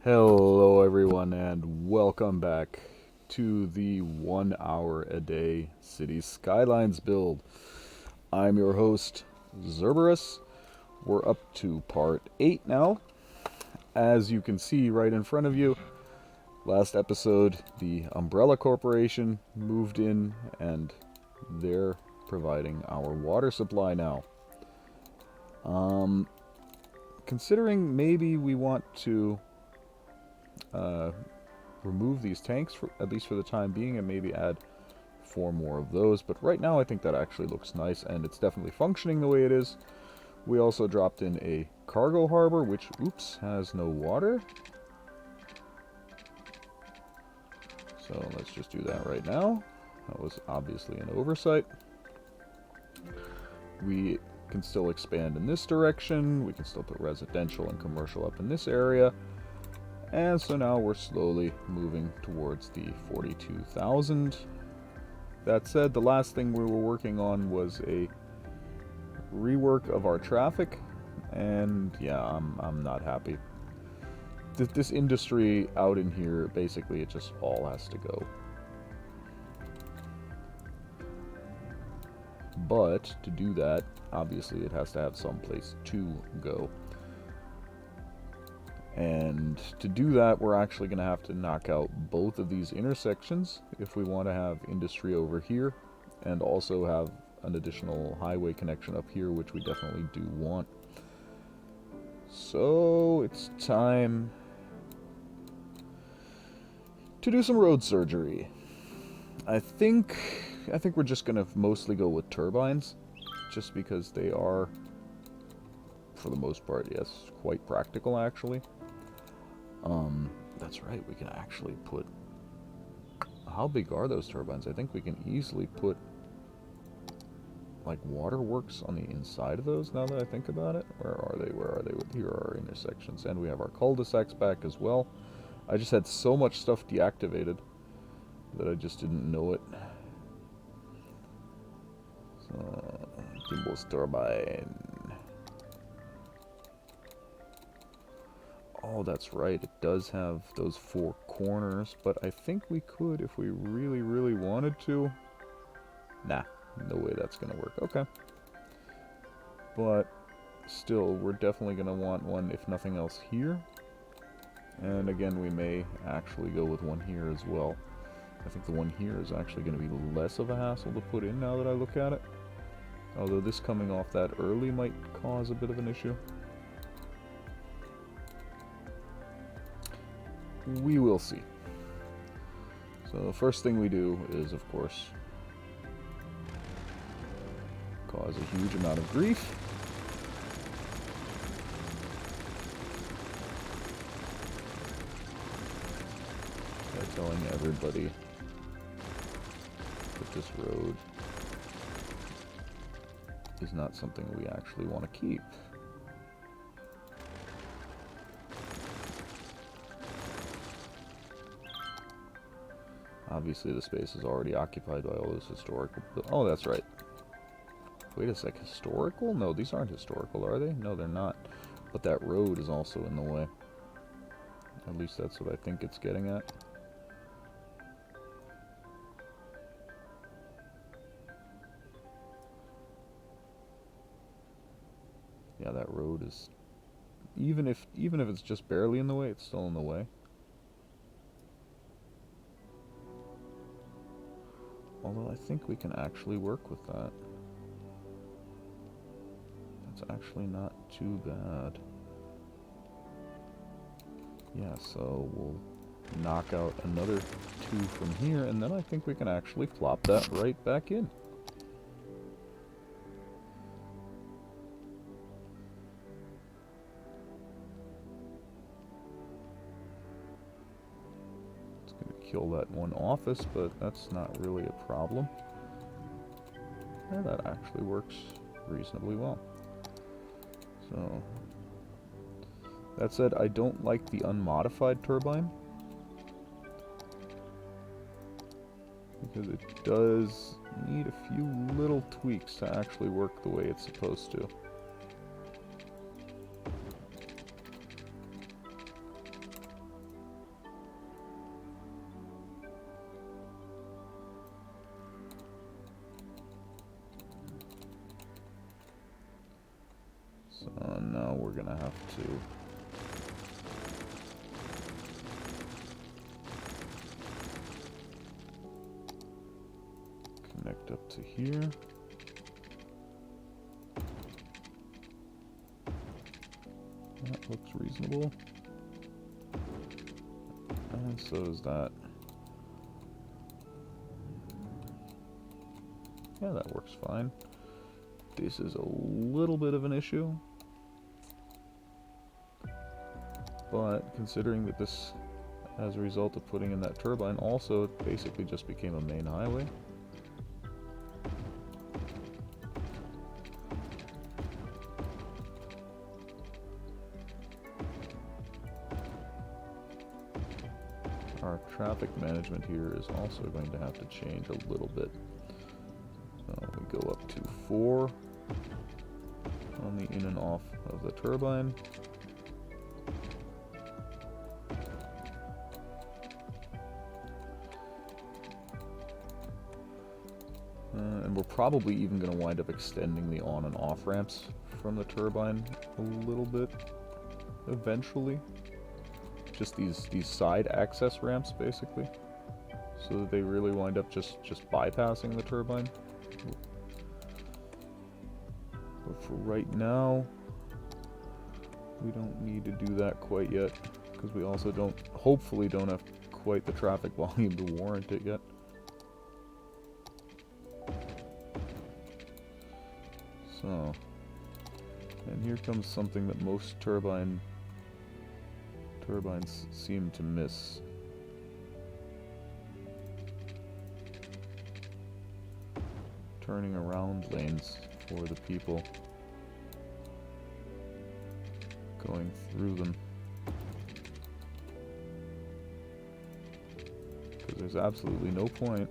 Hello, everyone, and welcome back to the 1 hour a day City Skylines build. I'm your host, Zerberus. We're up to part 8 now. As you can see right in front of you, last episode, the Umbrella Corporation moved in and they're providing our water supply now. Um, Considering maybe we want to uh, remove these tanks, for, at least for the time being, and maybe add 4 more of those. But right now I think that actually looks nice, and it's definitely functioning the way it is. We also dropped in a cargo harbor, which, oops, has no water. So let's just do that right now. That was obviously an oversight. We can still expand in this direction. We can still put residential and commercial up in this area. And so now we're slowly moving towards the 42,000. That said, the last thing we were working on was a rework of our traffic, and yeah, I'm not happy. This industry out in here, basically, it just all has to go. But to do that, obviously, it has to have some place to go. And to do that, we're actually going to have to knock out both of these intersections if we want to have industry over here and also have an additional highway connection up here, which we definitely do want. So it's time to do some road surgery. I think we're just going to mostly go with turbines, just because they are, for the most part, yes, quite practical actually. That's right, we can actually put... How big are those turbines? I think we can easily put, like, waterworks on the inside of those, now that I think about it. Where are they? Here are our intersections. And we have our cul-de-sacs back as well. I just had so much stuff deactivated that I just didn't know it. So, Gimbals turbine. Oh, that's right. It does have those 4 corners, but I think we could if we really, really wanted to. Nah, no way that's going to work. Okay. But still, we're definitely going to want one, if nothing else, here. And again, we may actually go with one here as well. I think the one here is actually going to be less of a hassle to put in now that I look at it. Although this coming off that early might cause a bit of an issue. We will see. So the first thing we do is, of course, cause a huge amount of grief. By telling everybody that this road is not something we actually want to keep. Obviously, the space is already occupied by all those historical... Oh, that's right. Wait a sec, historical? No, these aren't historical, are they? No, they're not. But that road is also in the way. At least that's what I think it's getting at. Yeah, that road is... Even if it's just barely in the way, it's still in the way. Although I think we can actually work with that. That's actually not too bad. Yeah, so we'll knock out another 2 from here, and then I think we can actually plop that right back in. It's going to kill that one office, but that's not really a problem. Yeah, that actually works reasonably well. So, that said, I don't like the unmodified turbine, because it does need a few little tweaks to actually work the way it's supposed to. So now we're gonna have to connect up to here. That looks reasonable. And so does that. Yeah, that works fine. This is a little bit of an issue. But considering that this, as a result of putting in that turbine, also it basically just became a main highway. Our traffic management here is also going to have to change a little bit. So we go up to 4 on the in and off of the turbine. And we're probably even going to wind up extending the on and off ramps from the turbine a little bit eventually. Just these side access ramps, basically, so that they really wind up just bypassing the turbine. But for right now, we don't need to do that quite yet, because we also hopefully don't have quite the traffic volume to warrant it yet. So, and here comes something that most turbines seem to miss. Turning around lanes for the people going through them. Because there's absolutely no point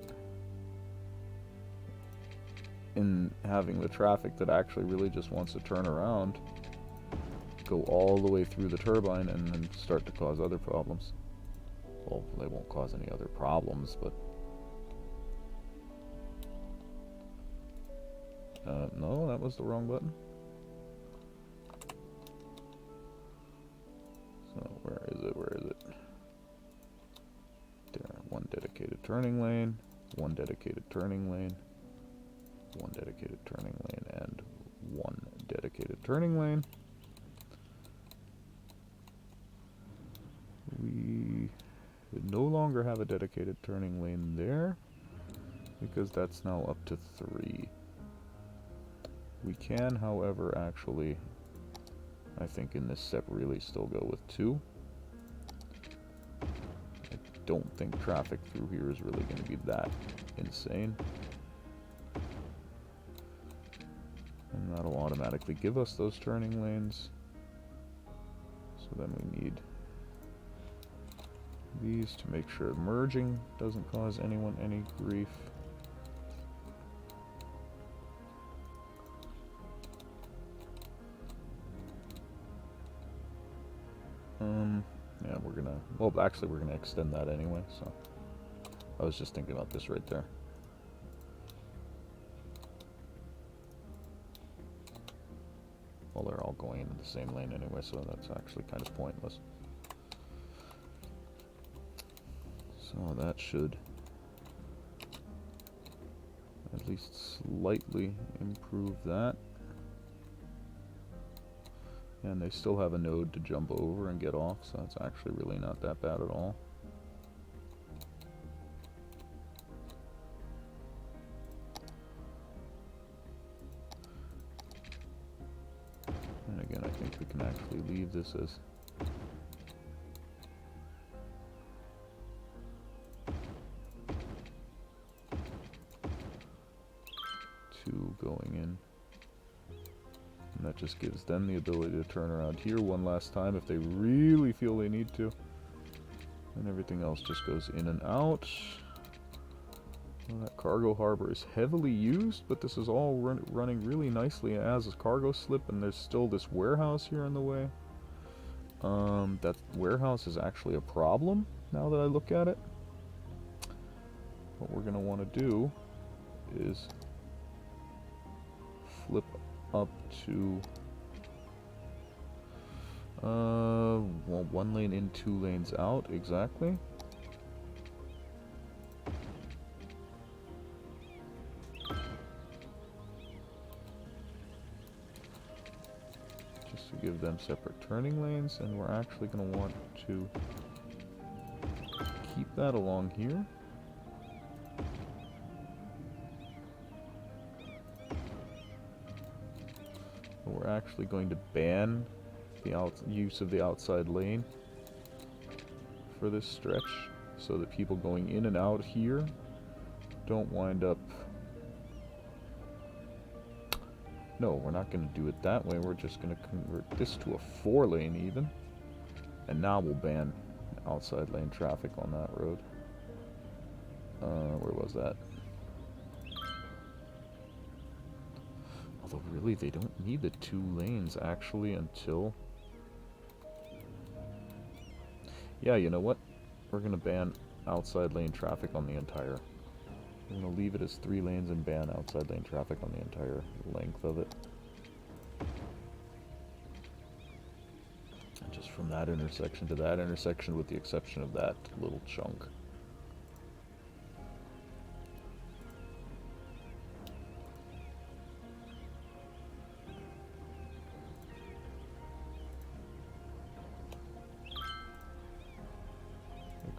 in having the traffic that actually really just wants to turn around go all the way through the turbine and then start to cause other problems. Well, they won't cause any other problems, but no, that was the wrong button. So where is it? There, one dedicated turning lane, one dedicated turning lane, one dedicated turning lane, and one dedicated turning lane. We no longer have a dedicated turning lane there, because that's now up to 3. We can, however, actually, I think in this step, really still go with 2. I don't think traffic through here is really going to be that insane. And that'll automatically give us those turning lanes. So then we need these to make sure merging doesn't cause anyone any grief. Yeah, we're gonna, well, actually we're gonna extend that anyway, so I was just thinking about this right there. Well, they're all going into the same lane anyway, so that's actually kind of pointless. So that should at least slightly improve that. And they still have a node to jump over and get off, so that's actually really not that bad at all. And again, I think we can actually leave this as two going in. And that just gives them the ability to turn around here one last time if they really feel they need to. And everything else just goes in and out. Well, that cargo harbor is heavily used, but this is all running really nicely as a cargo slip, and there's still this warehouse here in the way. That warehouse is actually a problem now that I look at it. What we're going to want to do is flip up to Well, 1 lane in, 2 lanes out, exactly. Just to give them separate turning lanes, and we're actually going to want to keep that along here. We're actually going to ban the use of the outside lane for this stretch, so that people going in and out here don't wind up... No, we're not going to do it that way. We're just going to convert this to a 4 lane even, and now we'll ban outside lane traffic on that road. Where was that? Although really they don't need the 2 lanes actually until... Yeah, you know what? We're going to ban outside lane traffic on the entire... We're going to leave it as 3 lanes and ban outside lane traffic on the entire length of it. And just from that intersection to that intersection, with the exception of that little chunk.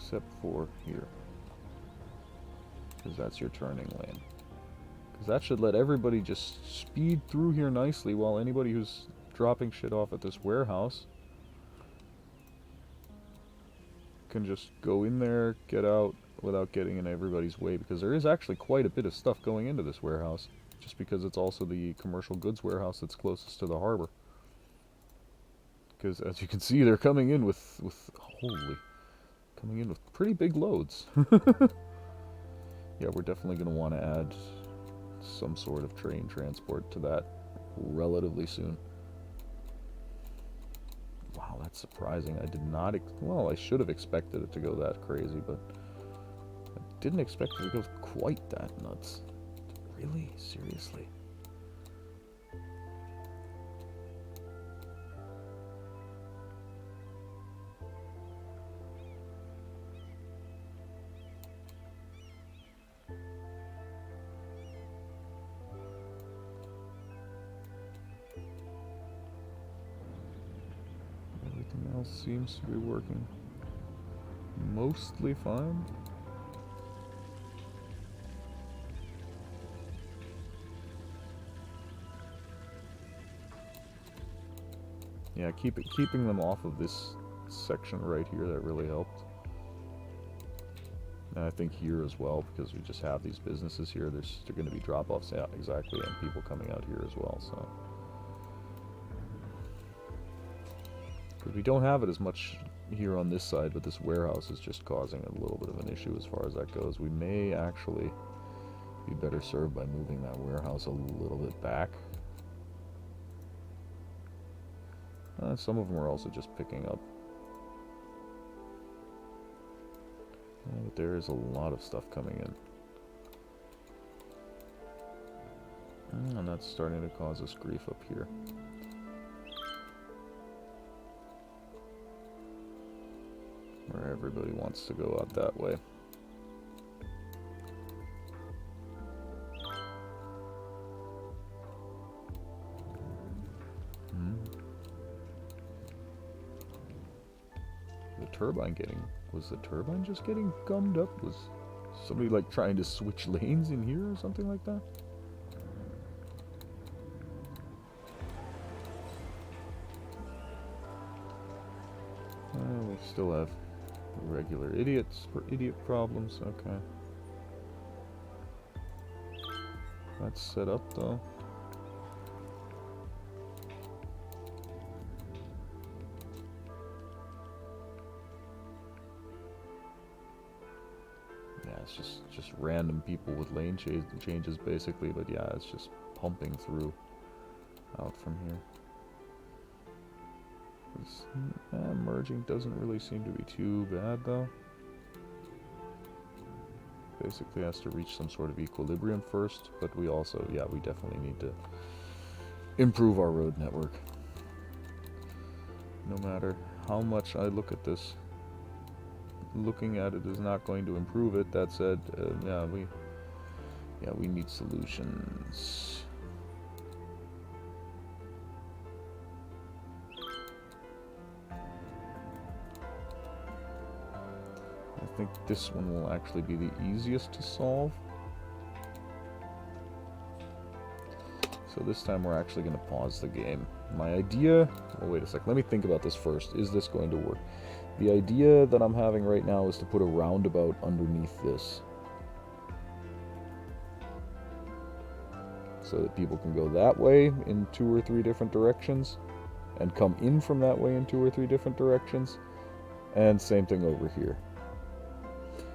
Except for here, because that's your turning lane. Because that should let everybody just speed through here nicely, while anybody who's dropping shit off at this warehouse can just go in there, get out, without getting in everybody's way. Because there is actually quite a bit of stuff going into this warehouse, just because it's also the commercial goods warehouse that's closest to the harbor. Because as you can see, they're coming in with holy... coming in with pretty big loads. Yeah, we're definitely going to want to add some sort of train transport to that relatively soon. Wow, that's surprising. I did not... well, I should have expected it to go that crazy, but I didn't expect it to go quite that nuts. Really? Seriously? Seems to be working mostly fine. Yeah, keeping them off of this section right here, that really helped. And I think here as well, because we just have these businesses here, they're going to be drop-offs, yeah, exactly, and people coming out here as well, so... Because we don't have it as much here on this side, but this warehouse is just causing a little bit of an issue as far as that goes. We may actually be better served by moving that warehouse a little bit back. Some of them are also just picking up. But there is a lot of stuff coming in. And that's starting to cause us grief up here. Where everybody wants to go out that way. Was the turbine just getting gummed up? Was somebody like trying to switch lanes in here or something like that? We still have regular idiots for idiot problems. Okay. That's set up though. Yeah, it's just random people with lane changes basically, but yeah, it's just pumping through out from here. Merging doesn't really seem to be too bad though. Basically has to reach some sort of equilibrium first, but we also, yeah, we definitely need to improve our road network. no matter how much I look at this. Looking at it is not going to improve it. That said, we need solutions. I think this one will actually be the easiest to solve. So this time we're actually going to pause the game. My idea... Oh, wait a sec. Let me think about this first. Is this going to work? The idea that I'm having right now is to put a roundabout underneath this. So that people can go that way in 2 or 3 different directions. And come in from that way in 2 or 3 different directions. And same thing over here.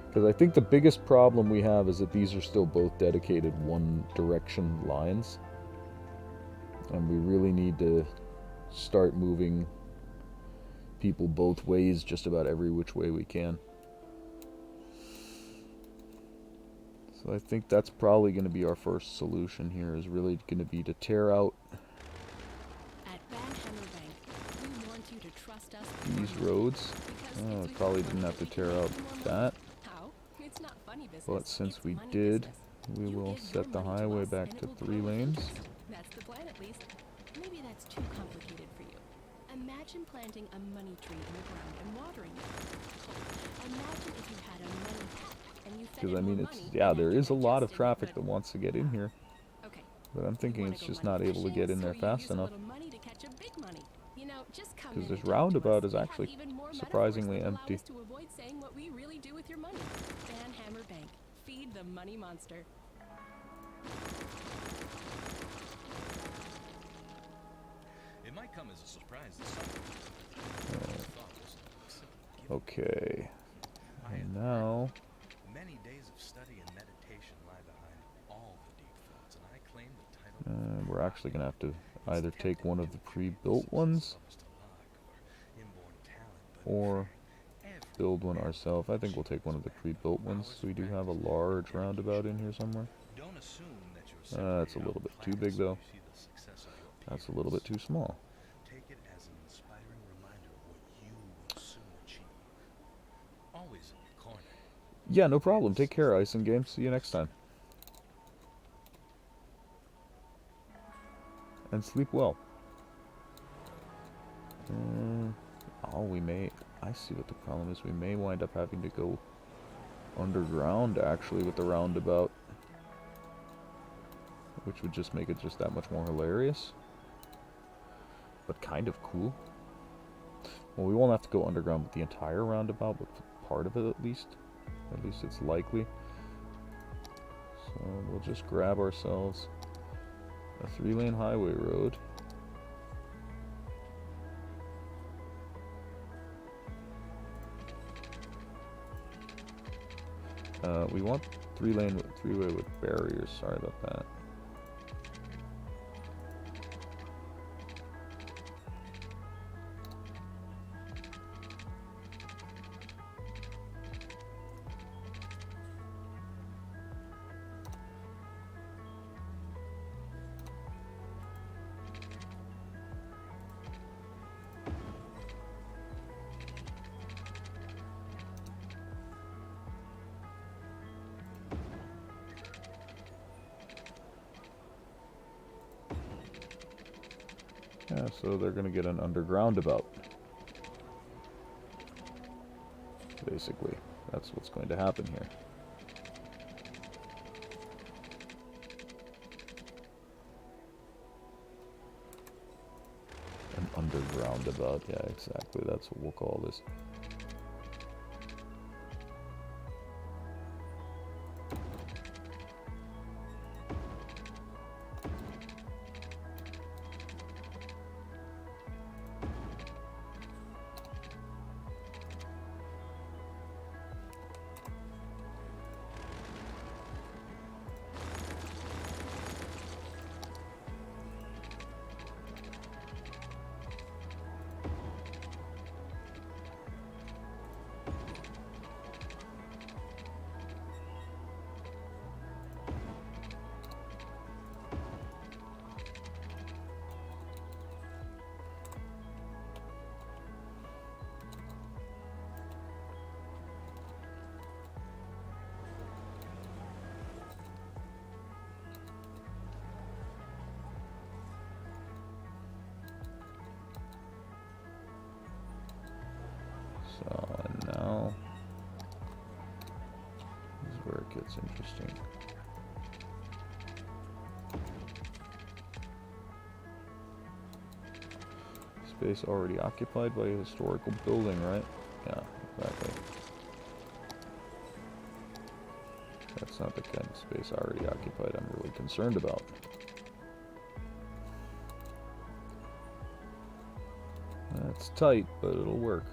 Because I think the biggest problem we have is that these are still both dedicated one direction lines. And we really need to start moving people both ways, just about every which way we can. So I think that's probably going to be our first solution here, is really going to be to tear out these roads. Oh, probably didn't have to tear out that. But since we did, we will set the highway back to 3 lanes. That's the plan, at least. Maybe that's too complicated for you. Imagine planting a money tree in the ground and watering it. Imagine if you had a money pet and you fed it Because I mean, more it's money there is a lot of digested traffic that wants to get in here, Okay. but I'm thinking it's just not able to get in there fast enough. Because this roundabout is actually surprisingly empty. To avoid saying what we really do with your money. Van Hammer Bank. Feed the money monster. It might come as a surprise this summer. Okay. And now... Many days of study and meditation lie behind all the deep thoughts, and I claim the title... we're actually going to have to either take one of the pre-built ones or build one ourselves. I think we'll take one of the pre-built ones. So we do have a large roundabout in here somewhere. That's a little bit too big though. That's a little bit too small. Take it as an inspiring reminder of what you will soon achieve. Always in your corner. Yeah, no problem. Take care, Ice and Game. See you next time. And sleep well. We may... I see what the problem is. We may wind up having to go underground, actually, with the roundabout. Which would just make it just that much more hilarious. But kind of cool. Well, we won't have to go underground with the entire roundabout, but part of it at least. At least it's likely. So we'll just grab ourselves a 3-lane highway road. We want 3-way with barriers. Sorry about that. Yeah, so they're going to get an underground about. Basically, that's what's going to happen here. An underground about, yeah, exactly. That's what we'll call this. So, and now, this is where it gets interesting. Space already occupied by a historical building, right? Yeah, exactly. That's not the kind of space already occupied I'm really concerned about. It's tight, but it'll work.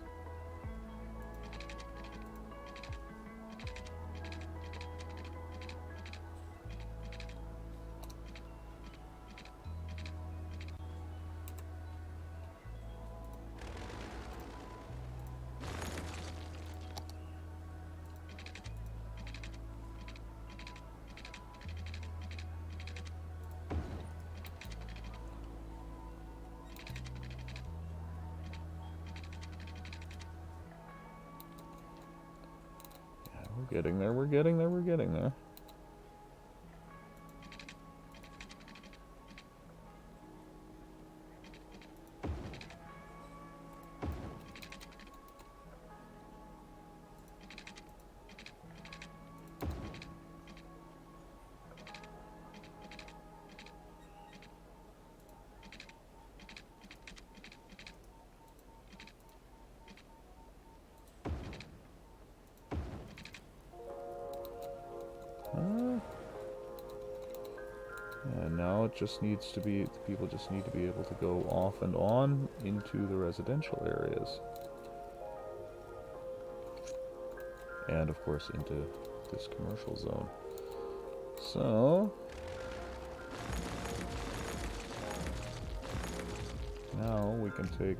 We're getting there, we're getting there, we're getting there. And now it just needs to be, the people just need to be able to go off and on into the residential areas. And of course into this commercial zone. So, now we can take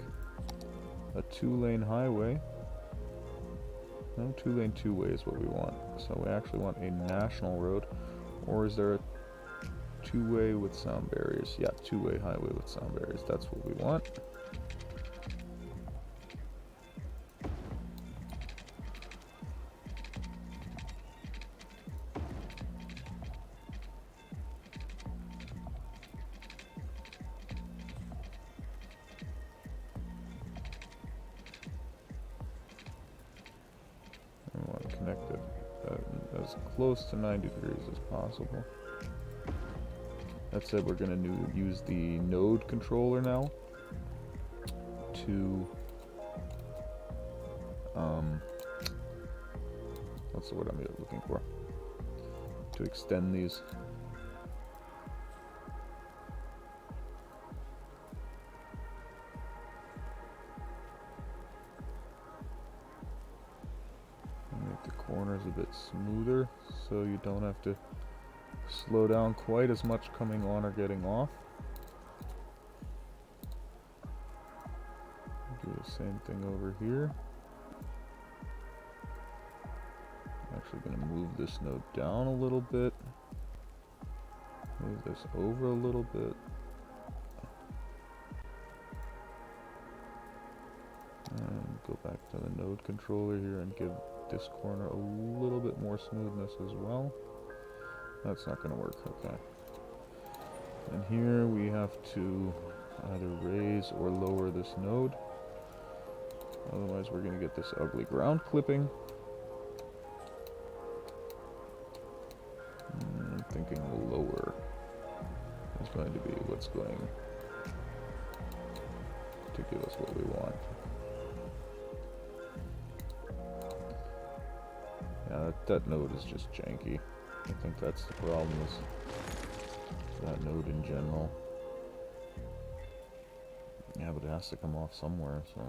a 2-lane highway. No, 2-lane two-way is what we want. So we actually want a national road. Or is there a 2-way with sound barriers? Yeah, 2-way highway with sound barriers. That's what we want. We want to connect it as close to 90 degrees as possible. That said, we're going to use the node controller now to what's the word I'm looking for? To extend these. Make the corners a bit smoother so you don't have to slow down quite as much coming on or getting off. Do the same thing over here. I'm actually going to move this node down a little bit. Move this over a little bit. And go back to the node controller here and give this corner a little bit more smoothness as well. That's not going to work, okay. And here we have to either raise or lower this node. Otherwise we're going to get this ugly ground clipping. I'm thinking lower is going to be what's going to give us what we want. Yeah, that node is just janky. I think that's the problem with that node in general. Yeah, but it has to come off somewhere, so...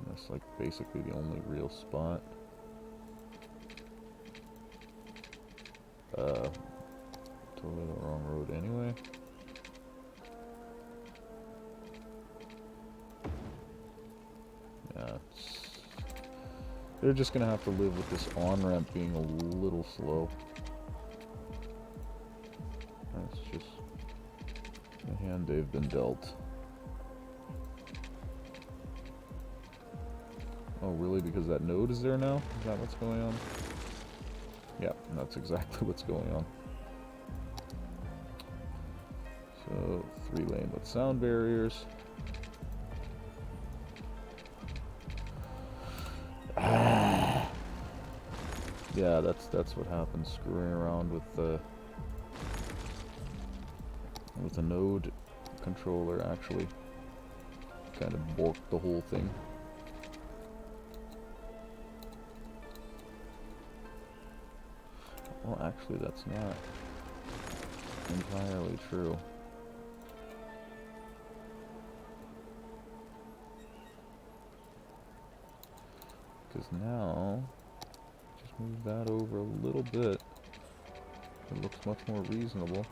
That's like basically the only real spot. Totally the wrong road anyway. Yeah, they're just gonna have to live with this on-ramp being a little slow. That's just the hand they've been dealt. Oh, really? Because that node is there now? Is that what's going on? Yeah, that's exactly what's going on. So, 3-lane with sound barriers. Yeah, that's what happens screwing around with a node controller. Actually, kind of borked the whole thing. Well, actually, that's not entirely true. Because now, just move that over a little bit. It looks much more reasonable.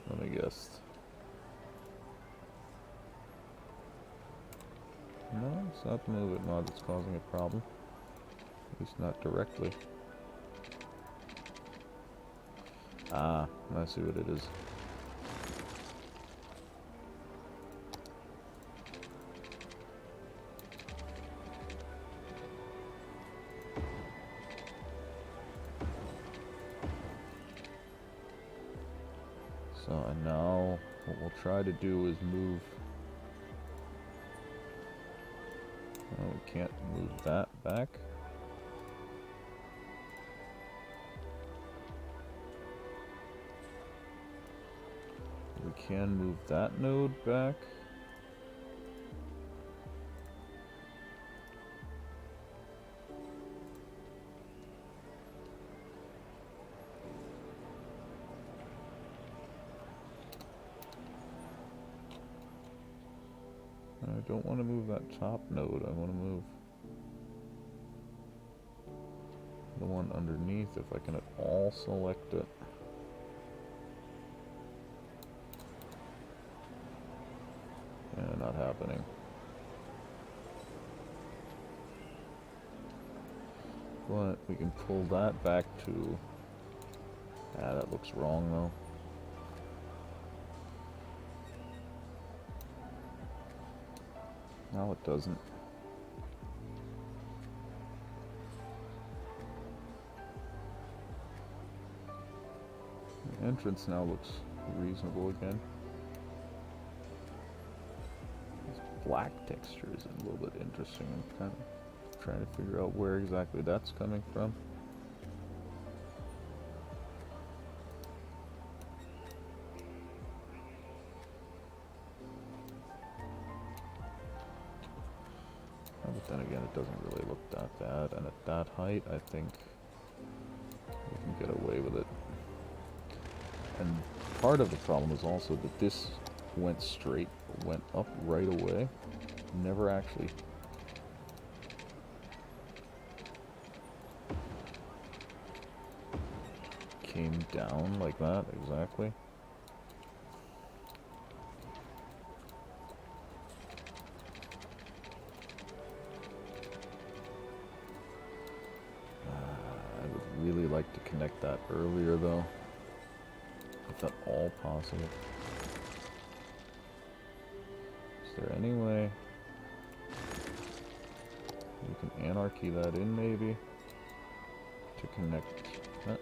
Let me guess. No, it's not the move it mod that's causing a problem. At least not directly. Ah, I see what it is. So, and now what we'll try to do is move. Oh, we can't move that back. We can move that node back. I don't want to move that top node. I want to move the one underneath if I can at all select it. Yeah, not happening. But we can pull that back to... Ah, that looks wrong though. No, it doesn't. The entrance now looks reasonable again. This black texture is a little bit interesting. I'm kind of trying to figure out where exactly that's coming from. But then again, it doesn't really look that bad, and at that height, I think we can get away with it. And part of the problem is also that this went straight, went up right away, never actually came down like that, exactly. I would really like to connect that earlier though, if at all possible. Is there any way we can anarchy that in maybe to connect that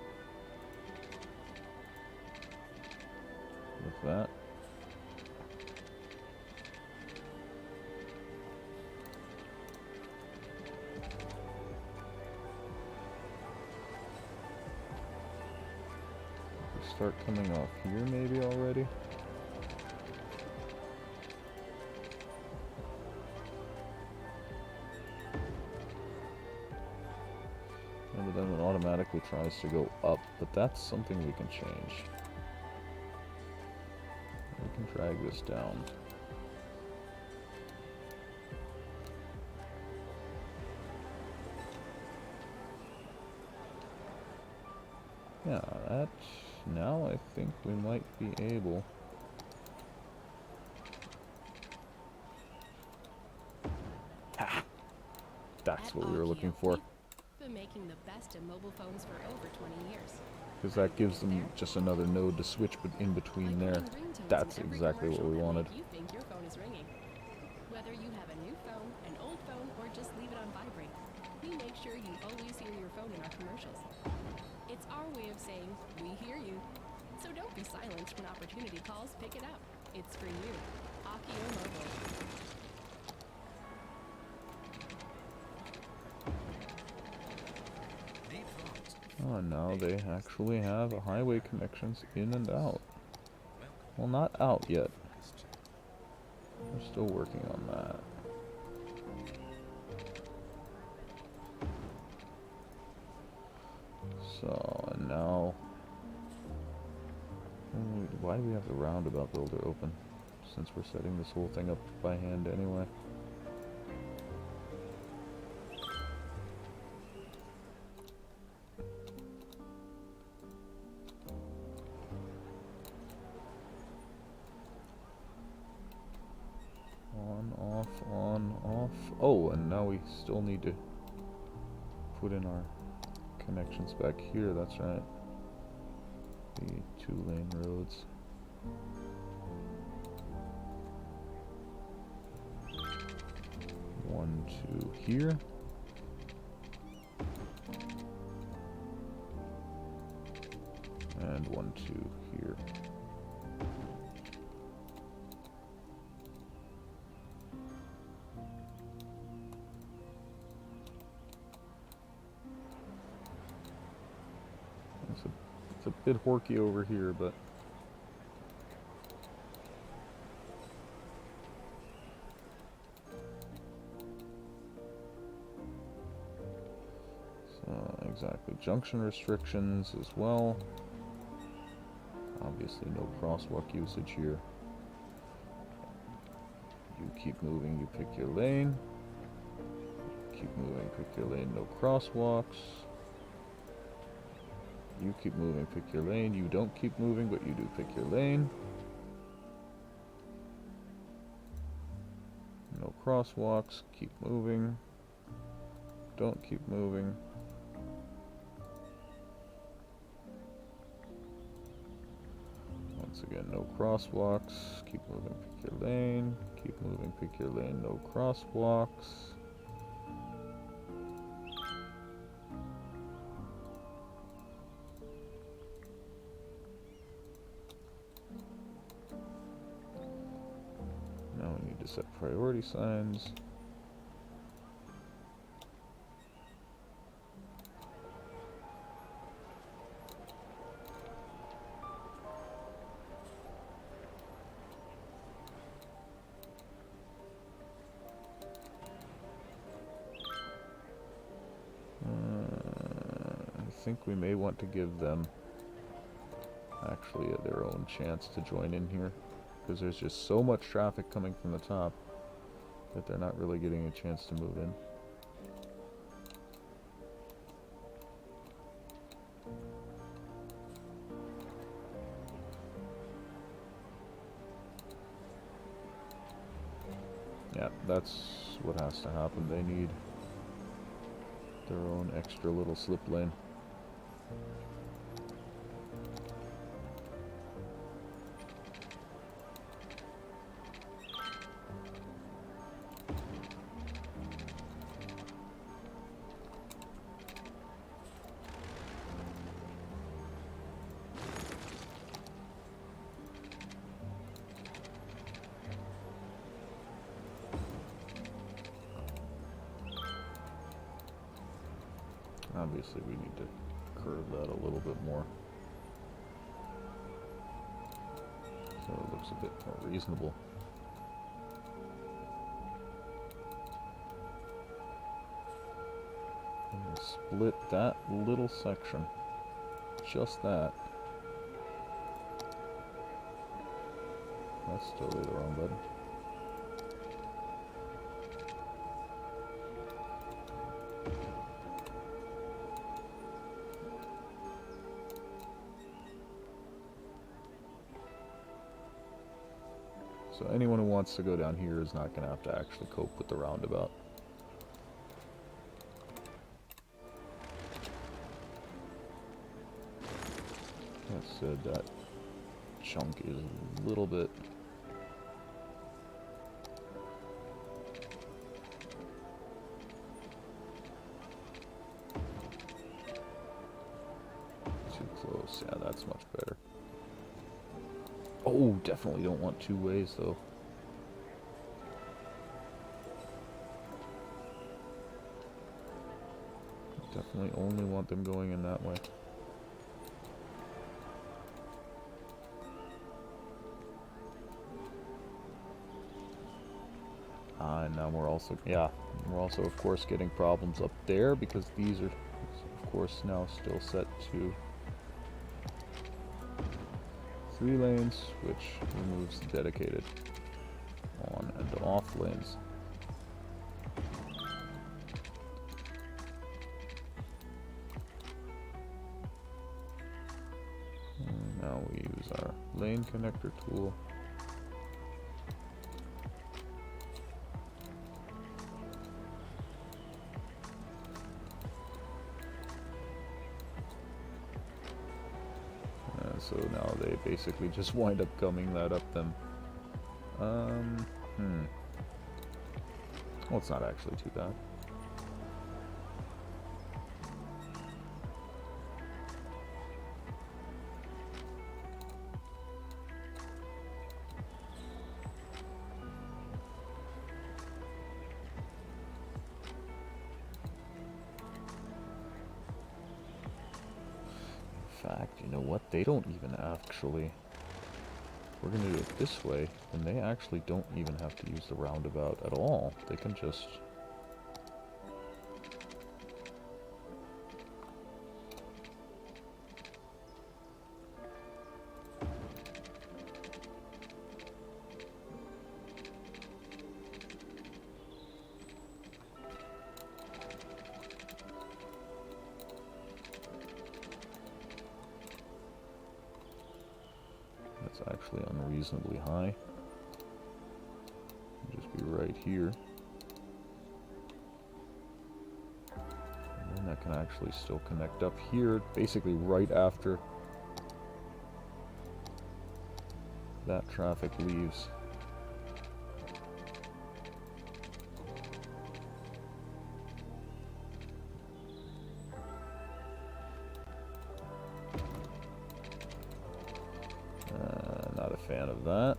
with that? Start coming off here maybe already. And then it automatically tries to go up, but that's something we can change. We can drag this down. Yeah, that... Now I think we might be able... Ha! That's what we were looking for. Been making the best of mobile phones for over 20 years. Because that gives them just another node to switch in between there. That's exactly what we wanted. You think your phone is ringing. Whether you have a new phone, an old phone, or just leave it on vibrate, we make sure you always hear your phone in our commercials. It's our way of saying, we hear you. So don't be silenced when opportunity calls, pick it up. It's for you. lucky you're mobile. Neat thoughts. Oh, and now they actually have highway connections in and out. Welcome. Well, not out yet. Focus too. We're still working on that. So, and now... Why do we have the roundabout builder open? Since we're setting this whole thing up by hand anyway. On, off, on, off. Oh, and now we still need to put in our connections back here, that's right. The 2-lane roads. One, two here. And 1, 2 here. It's a bit horky over here, but so exactly, junction restrictions as well. Obviously no crosswalk usage here. You keep moving, you pick your lane. Keep moving, pick your lane, no crosswalks. You keep moving, pick your lane. You don't keep moving, but you do pick your lane. No crosswalks, keep moving. Don't keep moving. Once again, no crosswalks. Keep moving, pick your lane. Keep moving, pick your lane, no crosswalks. Now we need to set priority signs. I think we may want to give them actually their own chance to join in here, because there's just so much traffic coming from the top that they're not really getting a chance to move in. Yeah, that's what has to happen. They need their own extra little slip lane. Obviously, we need to curve that a little bit more, so it looks a bit more reasonable. And we'll split that little section, just that. That's totally the wrong button. So anyone who wants to go down here is not going to have to actually cope with the roundabout. That said, that chunk is a little bit too close. Yeah, that's much better. Oh, definitely don't want 2 ways though. definitely only want them going in that way. And now we're also, of course getting problems up there because these are, of course, now still set to 3 lanes, which removes the dedicated on and off lanes. And now we use our lane connector tool. So now they basically just wind up gumming that up them. Well, it's not actually too bad. In fact, you know what? They don't even actually... We're going to do it this way, and they actually don't even have to use the roundabout at all. They can just... That's actually unreasonably high. Just be right here. And then that can actually still connect up here, basically right after that traffic leaves. Not a fan of that.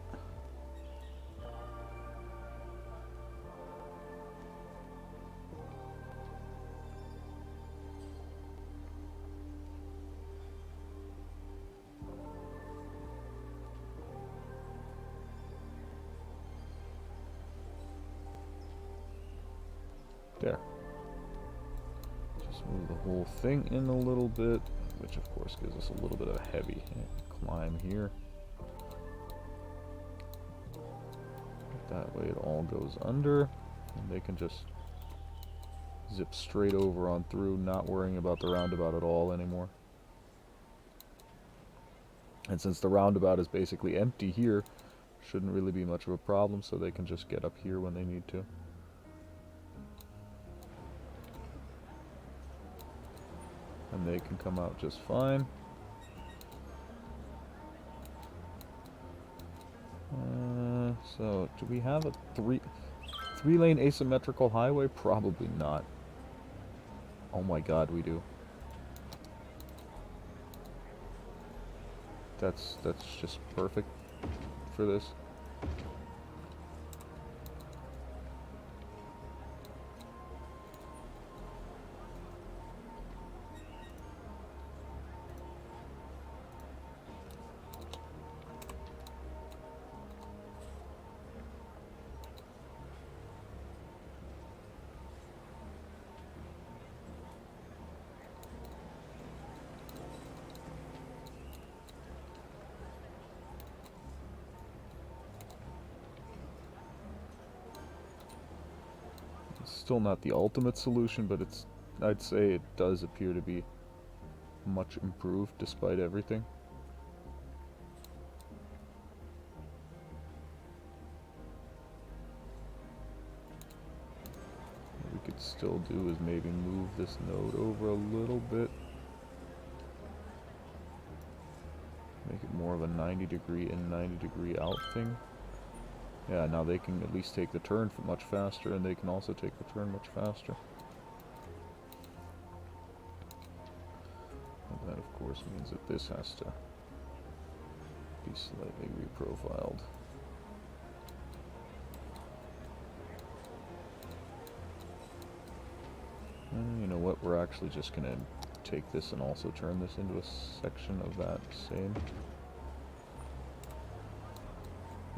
There. Just move the whole thing in a little bit, which of course gives us a little bit of a heavy climb here. That way it all goes under, and they can just zip straight over on through, not worrying about the roundabout at all anymore. And since the roundabout is basically empty here, shouldn't really be much of a problem, so they can just get up here when they need to. And they can come out just fine. So, do we have a three-lane asymmetrical highway? Probably not. Oh my god, we do. That's just perfect for this. Still not the ultimate solution, but I'd say it does appear to be much improved despite everything. What we could still do is maybe move this node over a little bit. Make it more of a 90-degree in, 90-degree out thing. Yeah, now they can at least take the turn much faster, and they can also take the turn much faster. And that, of course, means that this has to be slightly reprofiled. You know what? We're actually just gonna take this and also turn this into a section of that same.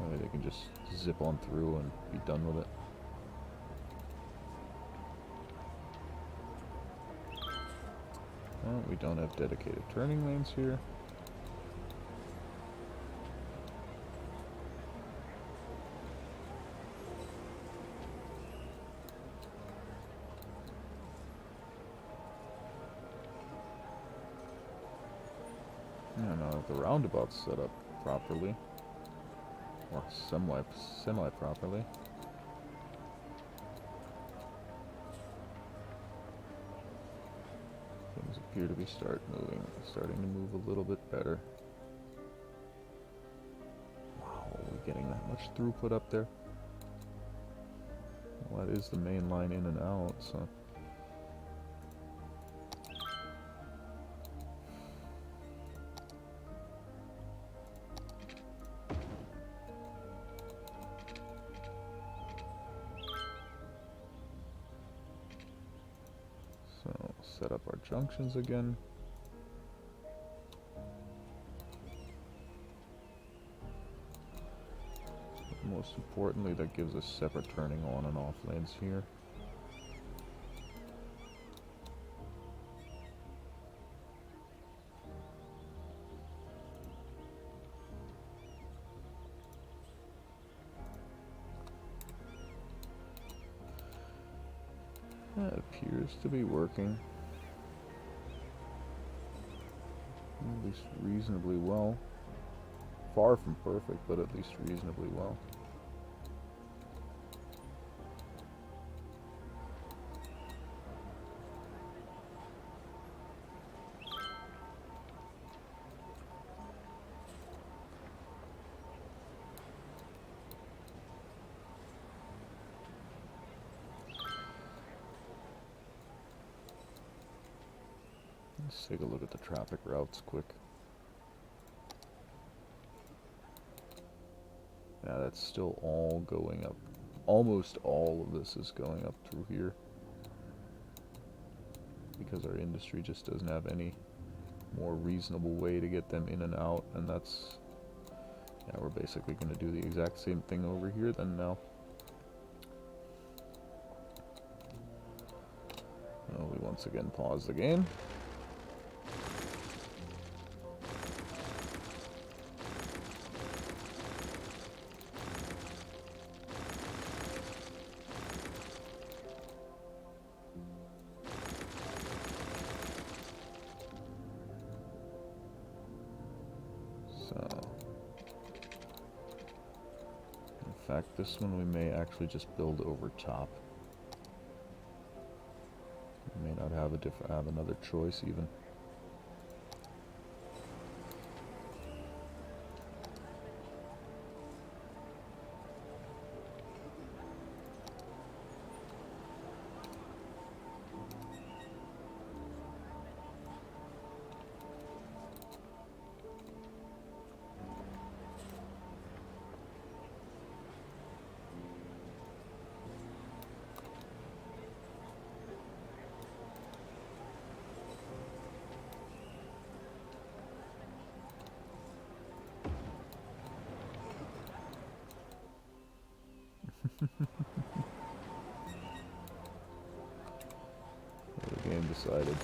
That way they can just zip on through and be done with it. Well, we don't have dedicated turning lanes here. I don't know if the roundabout's set up properly. Or semi-properly. Things appear to be starting to move a little bit better. Wow, are we getting that much throughput up there? Well, that is the main line in and out, so... So, set up our junctions again. Most importantly, that gives us separate turning on and off lanes here. That appears to be working. At least reasonably well. Far from perfect, but at least reasonably well. Let's take a look at the traffic routes quick. Yeah, that's still all going up. Almost all of this is going up through here. Because our industry just doesn't have any more reasonable way to get them in and out. And that's... yeah, we're basically going to do the exact same thing over here then now. We once again pause the game. In fact, this one we may actually just build over top. We may not have another choice even. The game decided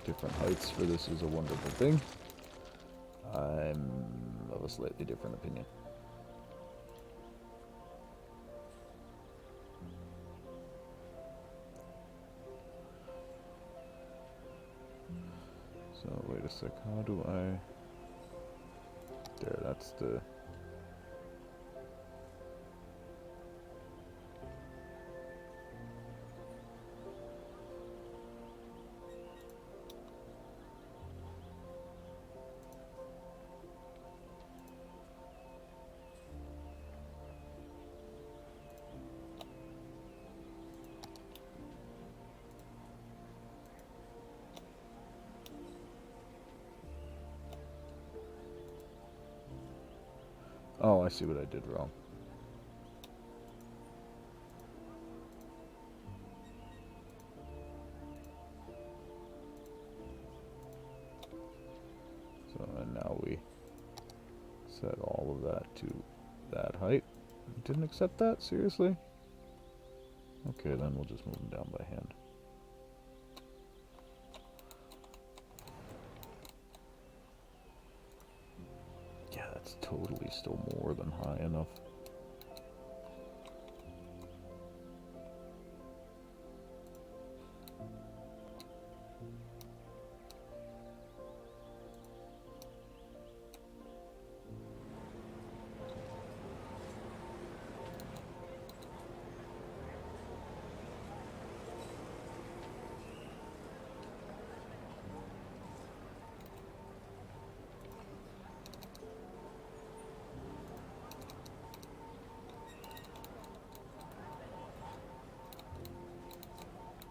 different heights for this is a wonderful thing. I'm of a slightly different opinion. So wait a sec, how do I... There, that's the... Oh, I see what I did wrong. So and now we set all of that to that height. Didn't accept that? Seriously? Okay, then we'll just move them down by hand. Yeah, that's totally still more than high enough.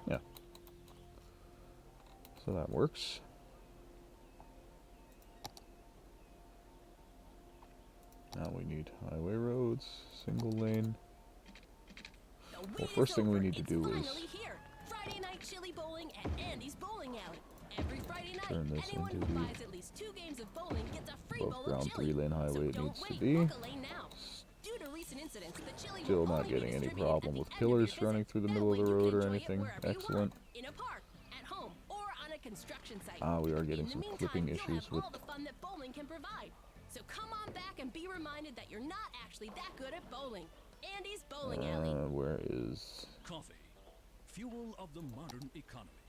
Yeah. So that works. Now we need highway roads, single lane. Well, first thing we need to do is Friday night chili bowling at Andy's Bowling Alley. Every Friday night, turn this anyone into who the buys at least 2 games of bowling gets a free above bowl of ground chili. 3-lane highway So it don't needs to wait, be. book a lane now. Due to recent incidents, the chili Still will not only be getting any distributed problem at with the end of your pillars visit. running through the That middle of way the you road can or enjoy it anything. wherever you Excellent. want, in a park, at home, or on a construction site. Ah, we are getting In the some meantime, clipping you'll issues have with all the fun that bowling can provide. So come on back and be reminded that you're not actually that good at bowling. Andy's Bowling Alley. Where is... Coffee, fuel of the modern economy.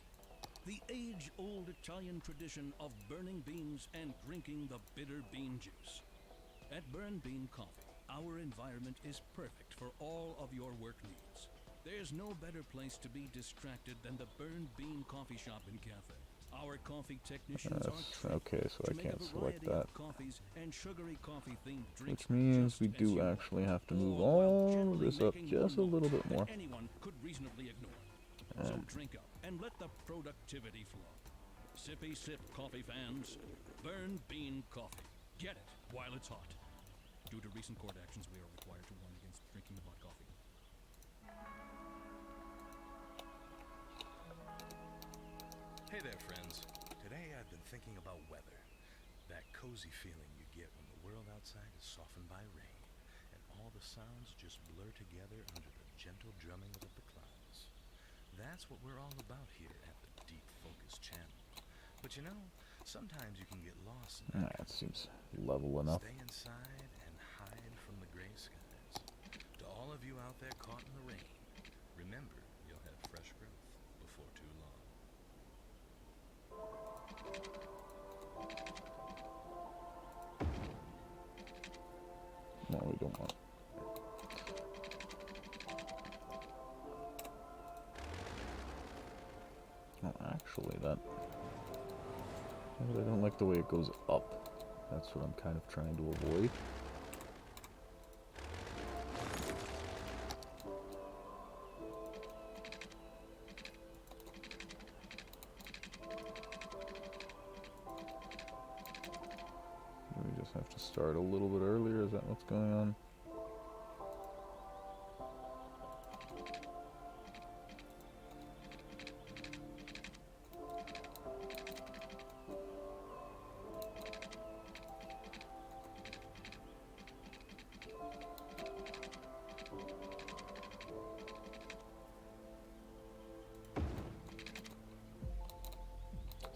The age-old Italian tradition of burning beans and drinking the bitter bean juice. At Burn Bean Coffee, our environment is perfect for all of your work needs. There's no better place to be distracted than the Burn Bean Coffee Shop and Cafe. Our coffee technicians are trained okay, so to I make can't a select variety that. of coffees and sugary coffee-themed drinks. Which means just we as do you actually want, have to move all while all of generally this up making just a more little noise bit than more. anyone could reasonably ignore. So drink up and let the productivity flow. Sippy sip coffee fans. Burn Bean Coffee. Get it while it's hot. Due to recent court actions, we are required to warn against drinking hot coffee. Hey there, friends. Today I've been thinking about weather. That cozy feeling you get when the world outside is softened by rain, and all the sounds just blur together under the gentle drumming of the clouds. That's what we're all about here at the Deep Focus channel. But you know, sometimes you can get lost in that. That seems level enough. Stay inside and hide from the gray skies. To all of you out there caught in the rain, remember you'll have fresh growth before too long. No, we don't want. Oh, actually, that... I don't like the way it goes up. That's what I'm kind of trying to avoid. We just have to start a little bit earlier. Is that what's going on?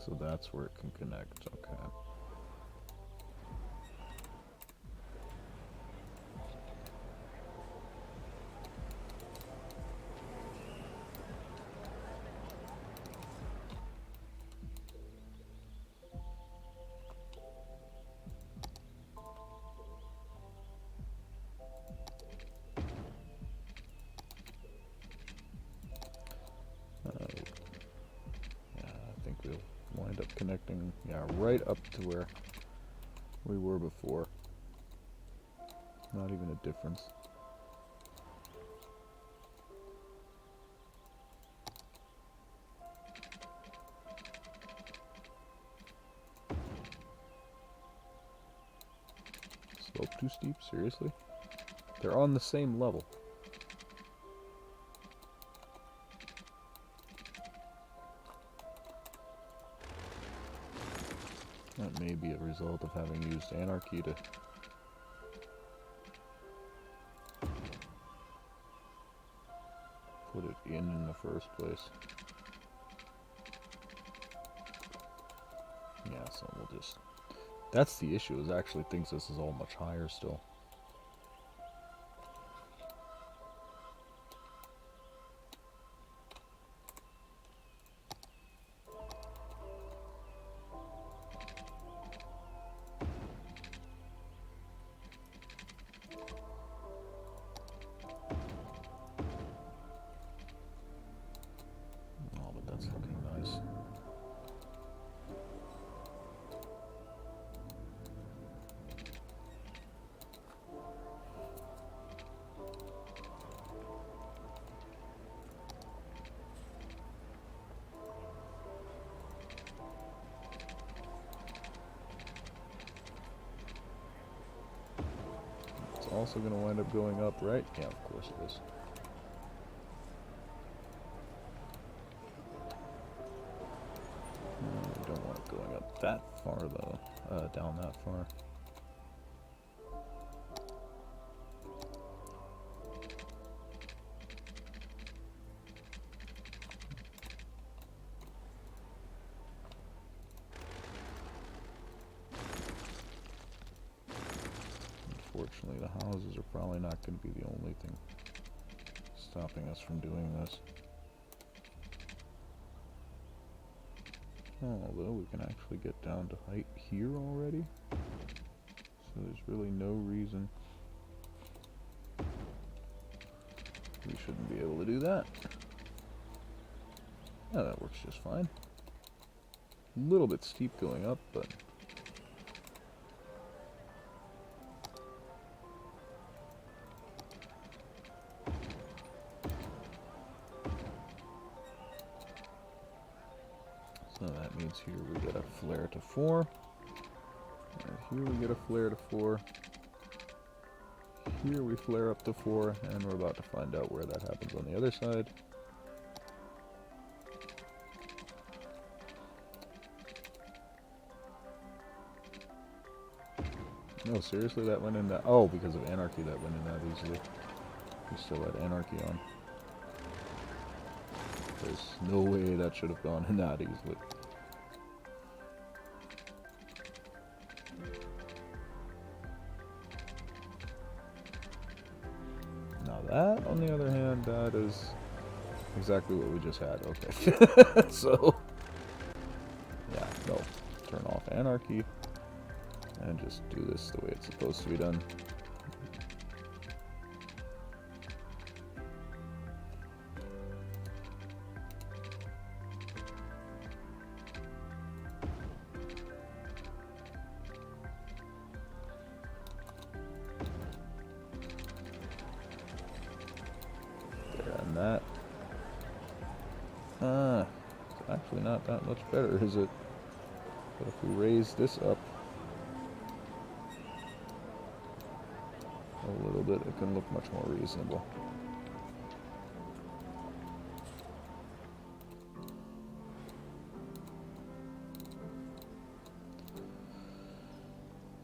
So that's where it can connect. Okay. Yeah, I think we'll wind up connecting, yeah, right up to where we were before. Not even a difference. Slope too steep? Seriously? They're on the same level. That may be a result of having used anarchy to put it in the first place. Yeah, so we'll just... That's the issue, is actually thinks this is all much higher still. Oh, but that's looking nice. It's also going to wind up going up, right? Yeah, of course it is. We don't want it going up that far, though. Down that far. Unfortunately, the houses are probably not going to be the only thing stopping us from doing this. Although we can actually get down to height here already, so there's really no reason we shouldn't be able to do that. Yeah, that works just fine. A little bit steep going up, but so that means here we get a flare to 4, and here we get a flare to 4. Here we flare up to 4, and we're about to find out where that happens on the other side. No, seriously, that went in that... Oh, because of anarchy that went in that easily. We still had anarchy on. There's no way that should have gone in that easily. Now that, on the other hand, that is exactly what we just had. Okay. So, yeah, no. Turn off anarchy. And just do this the way it's supposed to be done. There, and that. It's actually not that much better, is it? But if we raise this up a little bit, it can look much more reasonable.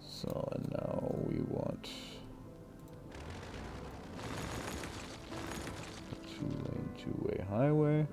So, and now we want a 2-lane, two-way highway.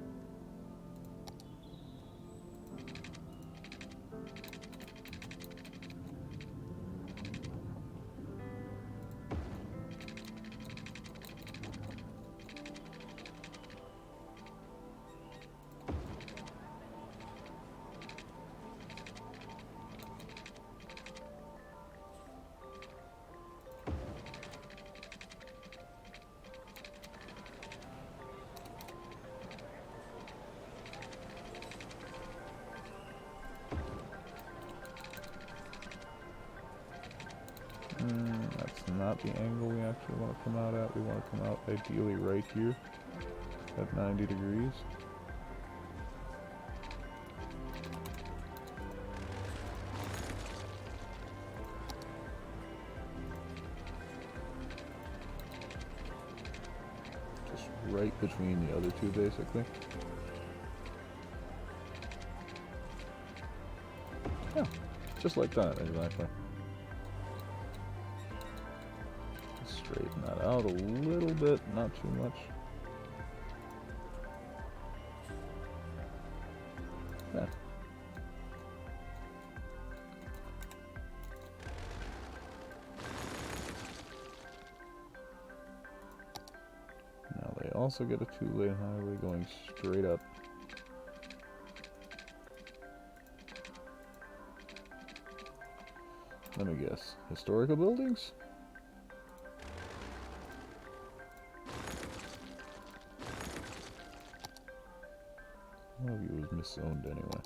That's not the angle we actually want to come out at. We want to come out ideally right here at 90 degrees. Just right between the other two, basically. Yeah, just like that, exactly. Straighten that out a little bit, not too much. Yeah. Now they also get a 2-lane highway going straight up. Let me guess. Historical buildings? One of you was miszoned anyway.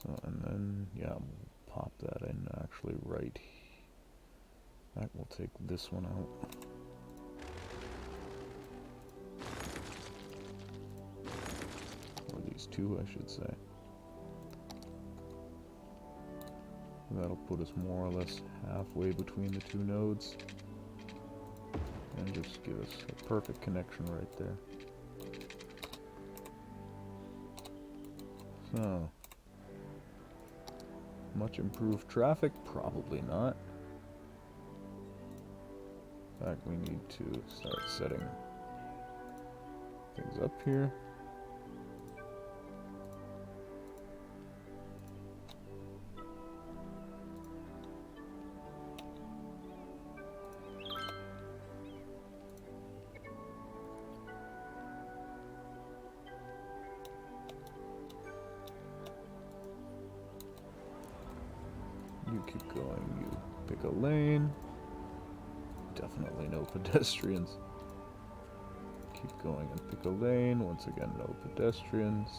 So, and then, yeah, we'll pop that in actually right. That will take this one out. Or these two, I should say. And that'll put us more or less halfway between the two nodes. And just give us a perfect connection right there. So, much improved traffic? Probably not. In fact, we need to start setting things up here. You keep going, you pick a lane. Definitely no pedestrians. Keep going and pick a lane. Once again, no pedestrians.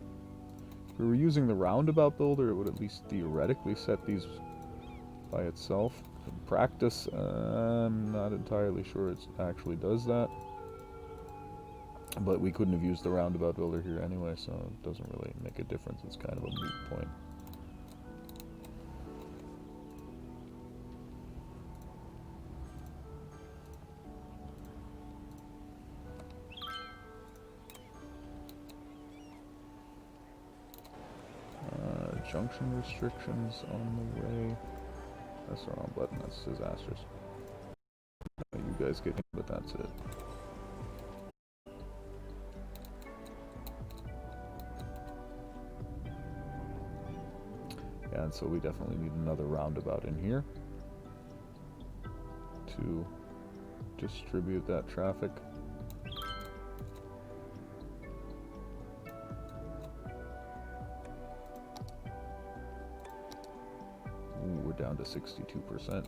If we were using the roundabout builder, it would at least theoretically set these by itself. In practice, I'm not entirely sure it actually does that. But we couldn't have used the roundabout builder here anyway, so it doesn't really make a difference. It's kind of a moot point. Junction restrictions on the way. That's the wrong button, that's disasters. You guys get in, but that's it. Yeah, and so we definitely need another roundabout in here to distribute that traffic. Ooh, we're down to 62%.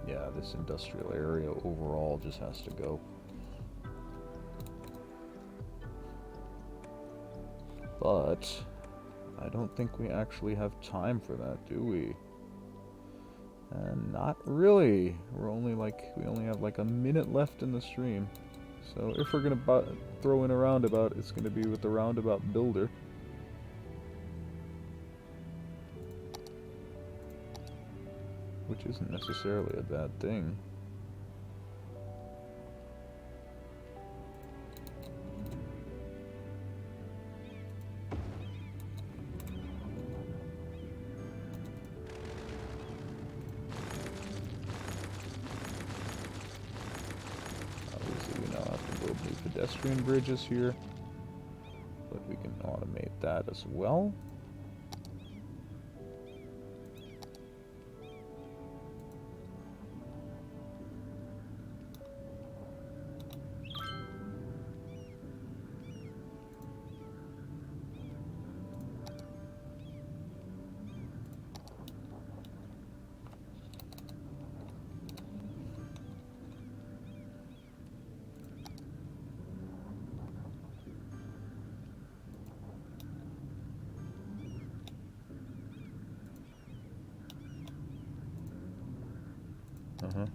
Yeah, this industrial area overall just has to go. But I don't think we actually have time for that, do we? And not really. We only have like a minute left in the stream. So if we're gonna throw in a roundabout, it's gonna be with the roundabout builder. Which isn't necessarily a bad thing. Obviously we now have to build new pedestrian bridges here, but we can automate that as well.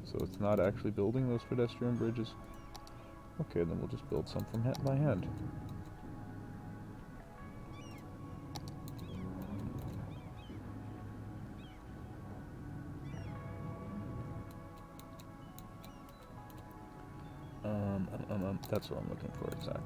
So it's not actually building those pedestrian bridges. Okay, then we'll just build some from by hand. That's what I'm looking for exactly.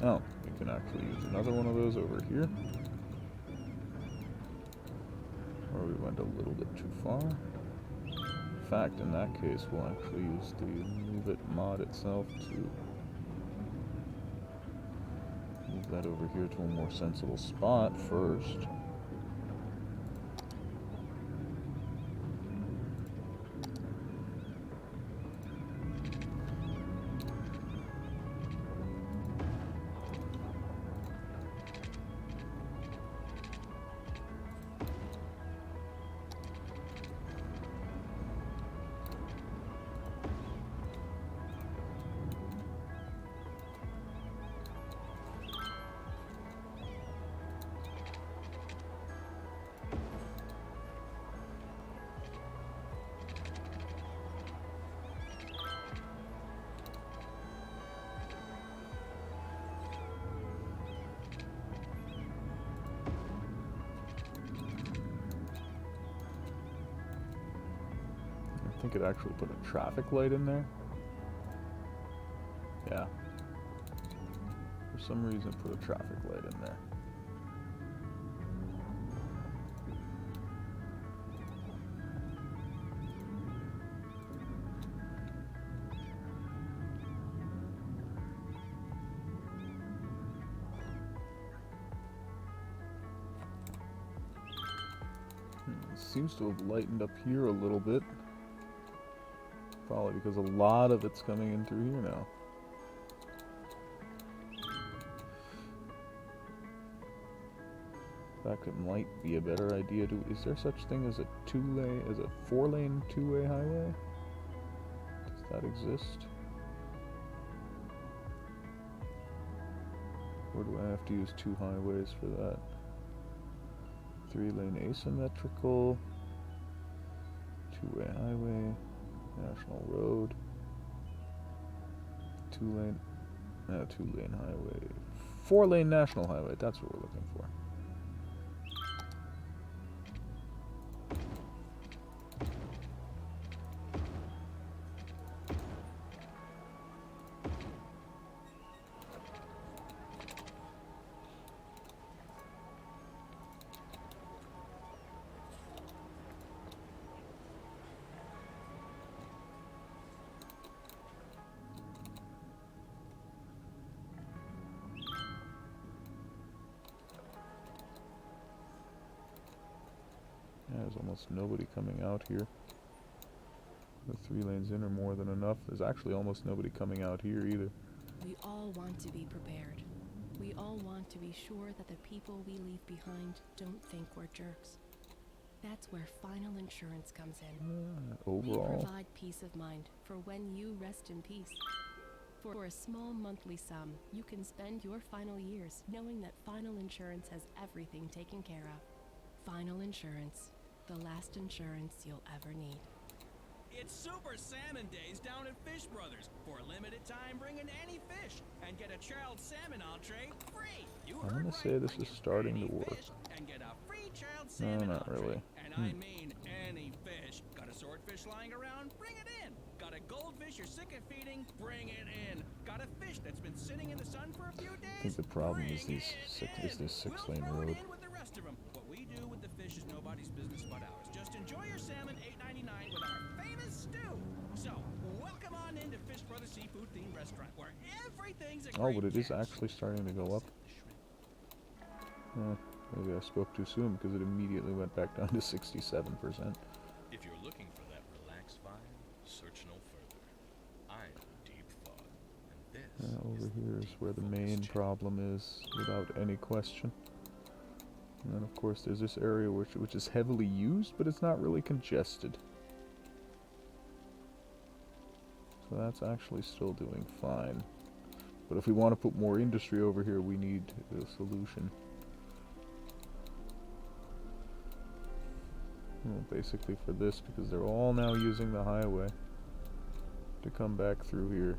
Oh, we can actually use another one of those over here. Or we went a little bit too far. In fact, in that case, we'll actually use the Move It mod itself to move that over here to a more sensible spot first. I think it actually put a traffic light in there. Yeah. For some reason, put a traffic light in there. It seems to have lightened up here a little bit. Probably because a lot of it's coming in through here now. In fact, it might be a better idea to... Is there such thing as a four-lane two-way highway? Does that exist? Or do I have to use two highways for that? Three-lane asymmetrical, two-way highway, national road, two-lane highway, four-lane national highway. That's what we're looking for. There's almost nobody coming out here. The 3 lanes in are more than enough. There's actually almost nobody coming out here either. We all want to be prepared. We all want to be sure that the people we leave behind don't think we're jerks. That's where final insurance comes in. Overall, We provide peace of mind for when you rest in peace. For a small monthly sum, you can spend your final years knowing that Final Insurance has everything taken care of. Final Insurance, the last insurance you'll ever need. It's Super Salmon Days down at Fish Brothers. For a limited time, bring in any fish and get a chilled salmon entree free. You I'm heard gonna say right. this Bring is in starting any to work. fish and get a free chilled No, salmon not entree. really. And I mean any fish. Got a swordfish lying around? Bring it in. Got a goldfish you're sick of feeding? Bring it in. Got a fish that's been sitting in the sun for a few days? I think the problem is Bring this it in. six-lane We'll throw road. it in with the rest of them. What we do with the fish is nobody's business but ours. Just enjoy yourself. Oh, but it is actually starting to go up. Maybe I spoke too soon because it immediately went back down to 67%. If you're looking for that relaxed vibe, search no further. I'm deep thought, and this Over is here is Deep where the Focus main Channel. problem is, without any question. And then of course there's this area which is heavily used, but it's not really congested. So that's actually still doing fine. But if we want to put more industry over here, we need a solution. Well, basically for this, because they're all now using the highway to come back through here.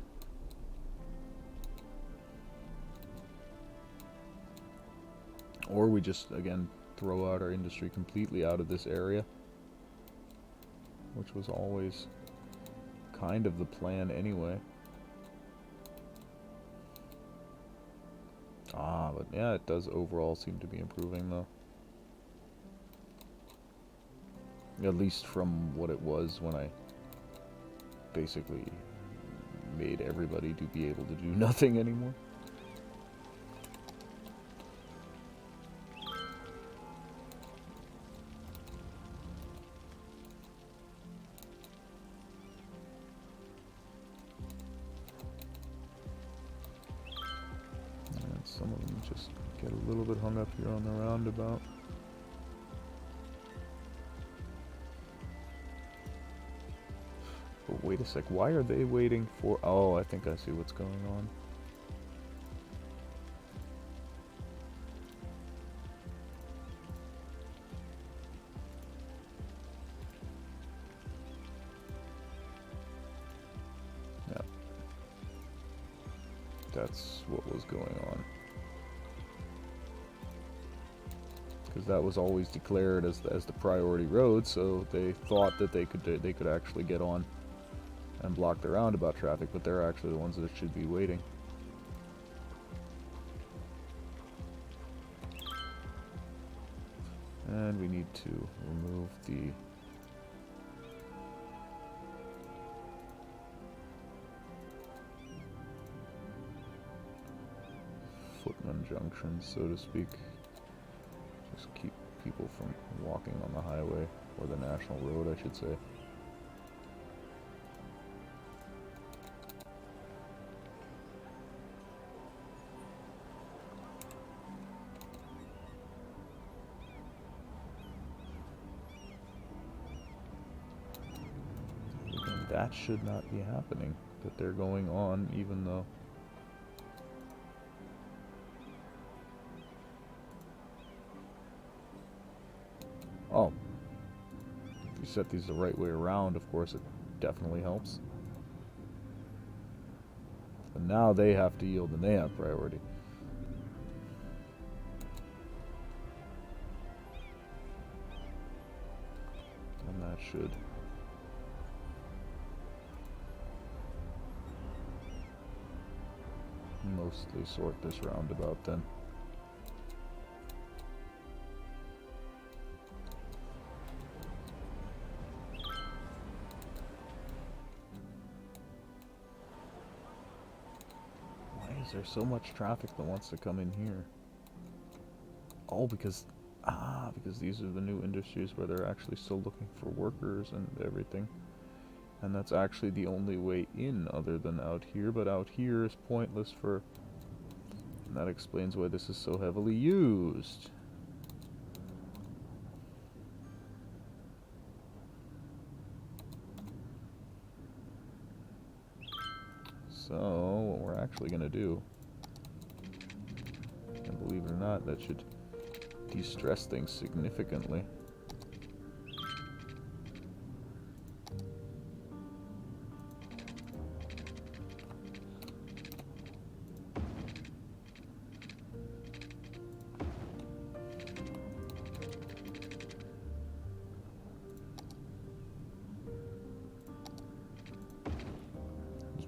Or we just, again, throw out our industry completely out of this area, which was always kind of the plan anyway. But yeah, it does overall seem to be improving though. At least from what it was when I basically made everybody to be able to do nothing anymore. And some of them just get a little bit hung up here on the roundabout. But wait a sec, why are they waiting for... Oh, I think I see what's going on. Yeah. That's what was going on. Because that was always declared as the priority road, so they thought that they could actually get on and block the roundabout traffic, but they're actually the ones that should be waiting. And we need to remove the footman junctions, so to speak. Just keep people from walking on the highway, or the national road, I should say. Again, that should not be happening, that they're going on even though... Oh, if you set these the right way around, of course it definitely helps. And now they have to yield and they have priority. And that should mostly sort this roundabout then. Is there so much traffic that wants to come in here? Oh, because these are the new industries where they're actually still looking for workers and everything. And that's actually the only way in other than out here, but out here is pointless for... And that explains why this is so heavily used. So, what we're actually going to do, and believe it or not, that should de-stress things significantly.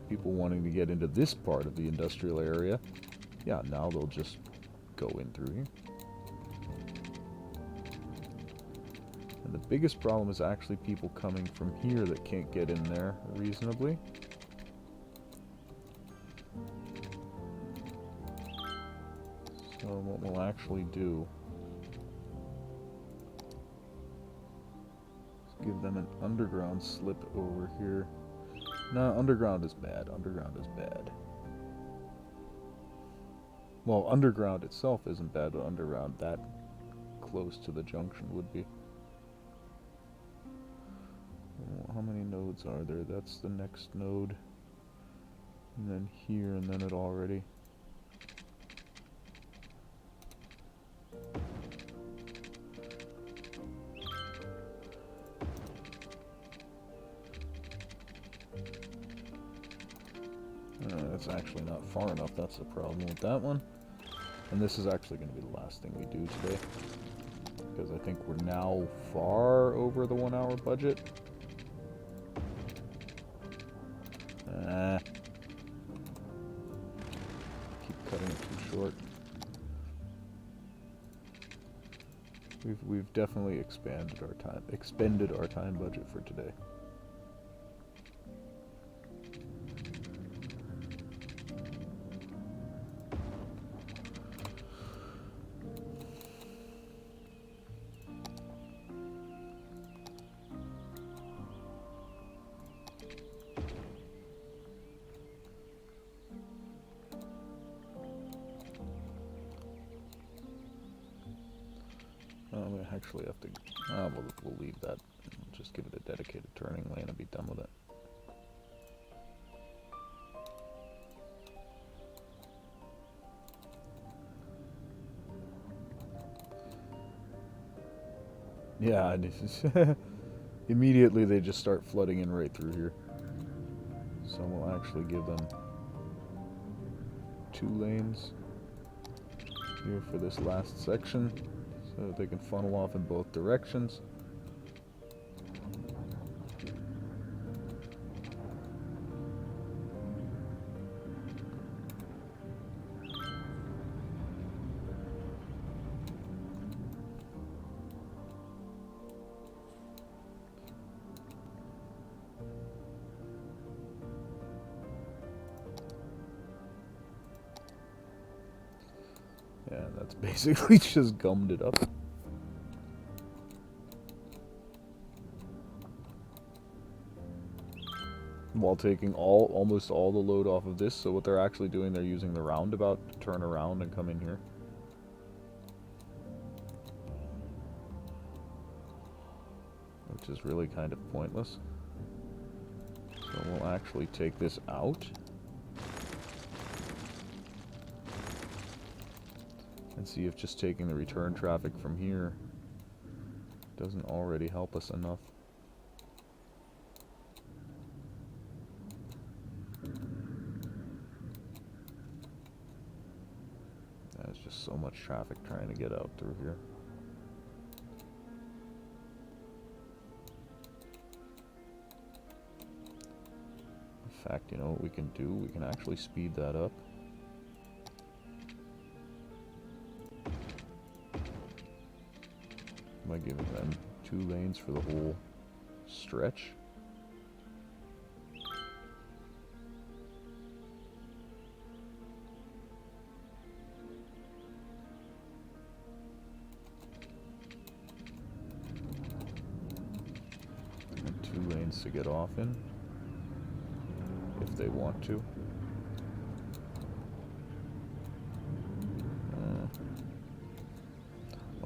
People wanting to get into this part of the industrial area, yeah, now they'll just go in through here. And the biggest problem is actually people coming from here that can't get in there reasonably. So what we'll actually do is give them an underground slip over here. No, underground is bad. Underground is bad. Well, underground itself isn't bad, but underground that close to the junction would be. Well, how many nodes are there? That's the next node. And then here, and then it already. That's actually not far enough. That's the problem with that one. And this is actually going to be the last thing we do today, because I think we're now far over the 1 hour budget. Keep cutting it too short. We've definitely expended our time budget for today. We actually have to. We'll leave that. Just give it a dedicated turning lane and be done with it. Yeah, immediately they just start flooding in right through here. So we'll actually give them 2 lanes here for this last section, so that they can funnel off in both directions. Yeah, that's basically just gummed it up. While taking almost all the load off of this, so what they're actually doing, they're using the roundabout to turn around and come in here. Which is really kind of pointless. So we'll actually take this out. And see if just taking the return traffic from here doesn't already help us enough. There's just so much traffic trying to get out through here. In fact, you know what we can do? We can actually speed that up. By giving them 2 lanes for the whole stretch. And 2 lanes to get off in, if they want to.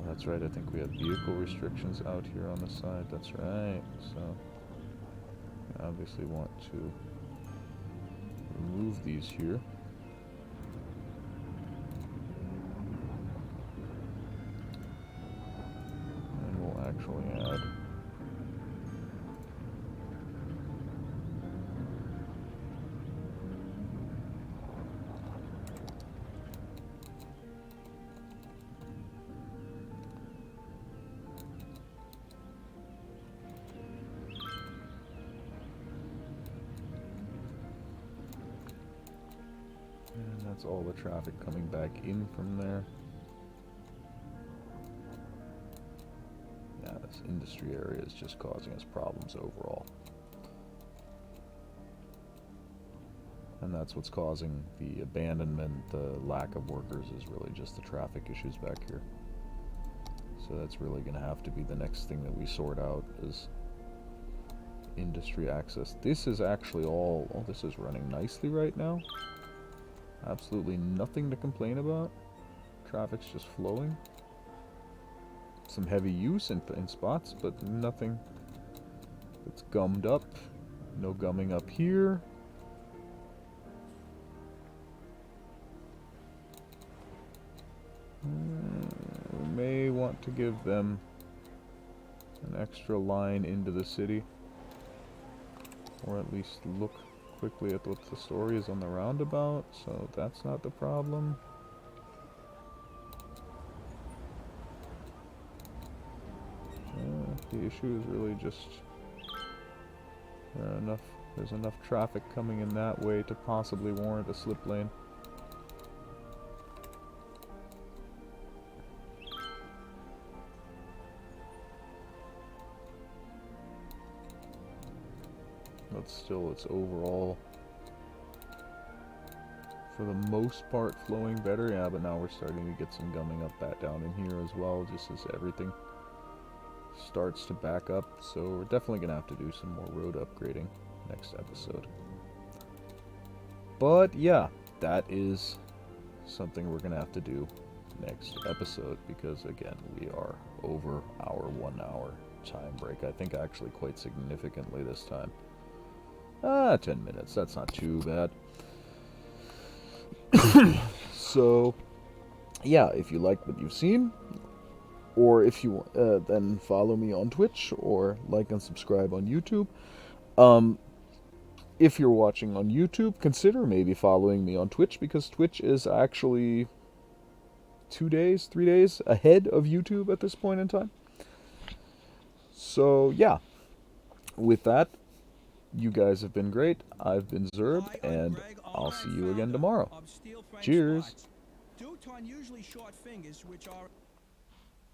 That's right, I think we have vehicle restrictions out here on the side, that's right, so I obviously want to remove these here. And we'll actually add that's all the traffic coming back in from there. Yeah, this industry area is just causing us problems overall. And that's what's causing the abandonment, the lack of workers, is really just the traffic issues back here. So that's really going to have to be the next thing that we sort out, is industry access. This is actually all... Oh, this is running nicely right now. Absolutely nothing to complain about. Traffic's just flowing. Some heavy use in spots, but nothing that's gummed up. No gumming up here. We may want to give them an extra line into the city, or at least look quickly at what the story is on the roundabout, so that's not the problem. The issue is really just there's enough traffic coming in that way to possibly warrant a slip lane. But still, it's overall, for the most part, flowing better. Yeah, but now we're starting to get some gumming up that down in here as well, just as everything starts to back up. So we're definitely going to have to do some more road upgrading next episode. But yeah, that is something we're going to have to do next episode, because again, we are over our 1 hour time break. I think actually quite significantly this time. 10 minutes, that's not too bad. So, yeah, if you like what you've seen, or if you want, then follow me on Twitch, or like and subscribe on YouTube. If you're watching on YouTube, consider maybe following me on Twitch, because Twitch is actually 2 days, 3 days ahead of YouTube at this point in time. So, yeah, with that, you guys have been great. I've been Zerb, and I'll see you again tomorrow. Cheers! Duton usually short fingers, which are...